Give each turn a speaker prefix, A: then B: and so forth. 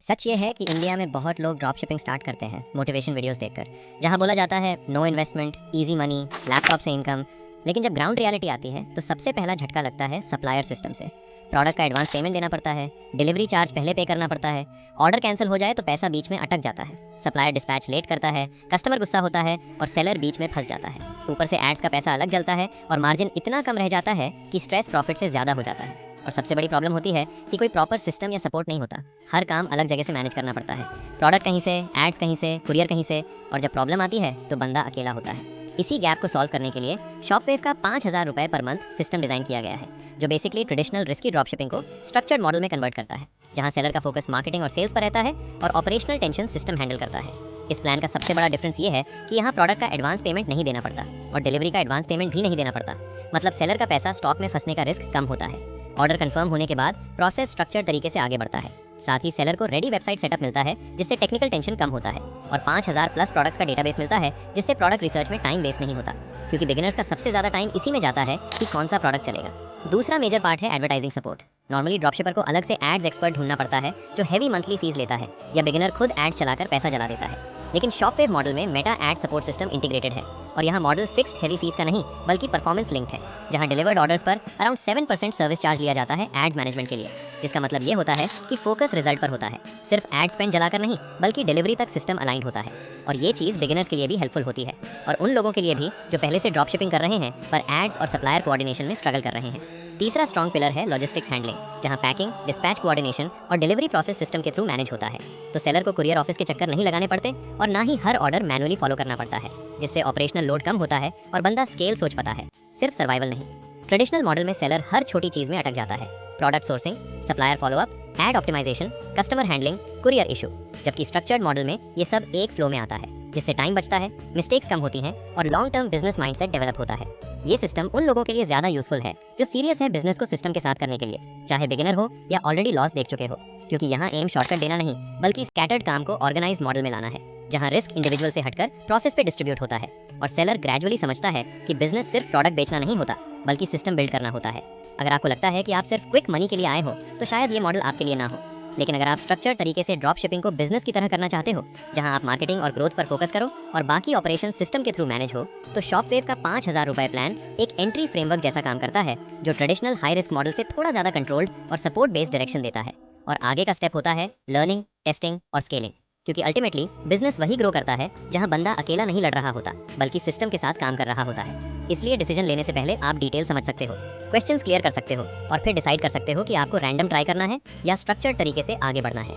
A: सच ये है कि इंडिया में बहुत लोग ड्रॉप शिपिंग स्टार्ट करते हैं मोटिवेशन वीडियोस देखकर, जहां बोला जाता है no investment, easy money, laptop से इनकम। लेकिन जब ग्राउंड रियलिटी आती है तो सबसे पहला झटका लगता है सप्लायर सिस्टम से। प्रोडक्ट का एडवांस पेमेंट देना पड़ता है, डिलीवरी चार्ज पहले पे करना पड़ता है, ऑर्डर कैंसिल हो जाए तो पैसा बीच में अटक जाता है, सप्लायर डिस्पैच लेट करता है, कस्टमर गुस्सा होता है और सेलर बीच में फंस जाता है। ऊपर से एड्स का पैसा अलग जलता है और मार्जिन इतना कम रह जाता है कि स्ट्रेस प्रॉफिट से ज़्यादा हो जाता है। और सबसे बड़ी प्रॉब्लम होती है कि कोई प्रॉपर सिस्टम या सपोर्ट नहीं होता। हर काम अलग जगह से मैनेज करना पड़ता है, प्रोडक्ट कहीं से, एड्स कहीं से, कुरियर कहीं से, और जब प्रॉब्लम आती है तो बंदा अकेला होता है। इसी गैप को सॉल्व करने के लिए शॉपवेव का 5,000 रुपये पर मंथ सिस्टम डिज़ाइन किया गया है, जो basically traditional risky drop shipping को स्ट्रक्चर्ड मॉडल में कन्वर्ट करता है, जहां सेलर का फोकस मार्केटिंग और सेल्स पर रहता है और ऑपरेशनल टेंशन सिस्टम हैंडल करता है। इस प्लान का सबसे बड़ा डिफरेंस ये है कि यहाँ प्रोडक्ट का एडवांस पेमेंट नहीं देना पड़ता और डिलीवरी का एडवांस पेमेंट भी नहीं देना पड़ता। मतलब सेलर का पैसा स्टॉक में फंसने का रिस्क कम होता है। ऑर्डर कंफर्म होने के बाद प्रोसेस स्ट्रक्चर तरीके से आगे बढ़ता है। साथ ही सेलर को रेडी वेबसाइट सेटअप मिलता है, जिससे टेक्निकल टेंशन कम होता है, और 5,000 प्लस प्रोडक्ट्स का डेटाबेस मिलता है, जिससे प्रोडक्ट रिसर्च में टाइम वेस्ट नहीं होता, क्योंकि बिगिनर्स का सबसे ज़्यादा टाइम इसी में जाता है कि कौन सा प्रोडक्ट चलेगा। दूसरा मेजर पार्ट है एडवर्टाइजिंग सपोर्ट। नॉर्मली ड्रॉपशिपर को अलग से एड्स एक्सपर्ट ढूंढना पड़ता है, जो हैवी मंथली फीस लेता है, या बिगिनर खुद एड्स चलाकर पैसा जला देता है। लेकिन शॉपवेव मॉडल में Meta ad support system integrated है, और यहाँ मॉडल फिक्स्ड हैवी फीस का नहीं बल्कि परफॉर्मेंस लिंक्ड है, जहाँ डिलीवर्ड ऑर्डर्स पर अराउंड 7% सर्विस चार्ज लिया जाता है एड्स मैनेजमेंट के लिए। जिसका मतलब ये होता है कि फोकस रिजल्ट पर होता है, सिर्फ एड स्पेंड जलाकर नहीं बल्कि डिलीवरी तक सिस्टम अलाइंड होता है। और ये चीज़ बिगिनर्स के लिए भी हेल्पफुल होती है, और उन लोगों के लिए भी जो पहले से ड्रॉप शिपिंग कर रहे हैं पर एड्स और सप्लायर कोऑर्डिनेशन में स्ट्रगल कर रहे हैं। तीसरा स्ट्रॉन्ग पिलर है लॉजिस्टिक्स हैंडलिंग, जहां पैकिंग, डिस्पैच कोऑर्डिनेशन और डिलीवरी प्रोसेस सिस्टम के थ्रू मैनेज होता है। तो सेलर को कुरियर ऑफिस के चक्कर नहीं लगाने पड़ते और ना ही हर ऑर्डर मैनुअली फॉलो करना पड़ता है, जिससे ऑपरेशनल लोड कम होता है और बंदा स्केल सोच पाता है, सिर्फ सर्वाइवल नहीं। ट्रेडिशनल मॉडल में सेलर हर छोटी चीज़ में अटक जाता है, product sourcing, supplier follow up, ad optimisation, customer handling, courier issue. जबकि स्ट्रक्चर्ड मॉडल में ये सब एक फ्लो में आता है, जिससे टाइम बचता है, मिस्टेक्स कम होती हैं और long term business mindset develop होता है। ये सिस्टम उन लोगों के लिए ज़्यादा यूजफुल है जो सीरियस है बिजनेस को सिस्टम के साथ करने के लिए, चाहे बिगिनर हो या ऑलरेडी लॉस देख चुके हो, क्योंकि यहाँ एम शॉर्टकट देना नहीं बल्कि स्कैटर्ड काम को ऑर्गेनाइज्ड मॉडल में लाना है, जहाँ रिस्क इंडिविजुअल से हटकर प्रोसेस पे डिस्ट्रीब्यूट होता है, और सेलर ग्रेजुअली समझता है कि बिजनेस सिर्फ प्रोडक्ट बेचना नहीं होता बल्कि सिस्टम बिल्ड करना होता है। अगर आपको लगता है कि आप सिर्फ क्विक मनी के लिए आए हो तो शायद ये मॉडल आपके लिए ना हो। लेकिन अगर आप स्ट्रक्चर तरीके से ड्रॉप शिपिंग को बिजनेस की तरह करना चाहते हो, जहां आप मार्केटिंग और ग्रोथ पर फोकस करो और बाकी ऑपरेशन सिस्टम के थ्रू मैनेज हो, तो शॉपवेव का 5,000 रुपये प्लान एक एंट्री फ्रेमवर्क जैसा काम करता है, जो ट्रेडिशनल हाई रिस्क मॉडल से थोड़ा ज़्यादा कंट्रोल्ड और सपोर्ट बेस्ड डायरेक्शन देता है। और आगे का स्टेप होता है लर्निंग, टेस्टिंग और स्केलिंग, क्योंकि अल्टीमेटली बिजनेस वही ग्रो करता है जहां बंदा अकेला नहीं लड़ रहा होता बल्कि सिस्टम के साथ काम कर रहा होता है। इसलिए डिसीजन लेने से पहले आप डिटेल समझ सकते हो, क्वेश्चंस क्लियर कर सकते हो, और फिर डिसाइड कर सकते हो कि आपको रैंडम ट्राई करना है या स्ट्रक्चर्ड तरीके से आगे बढ़ना है।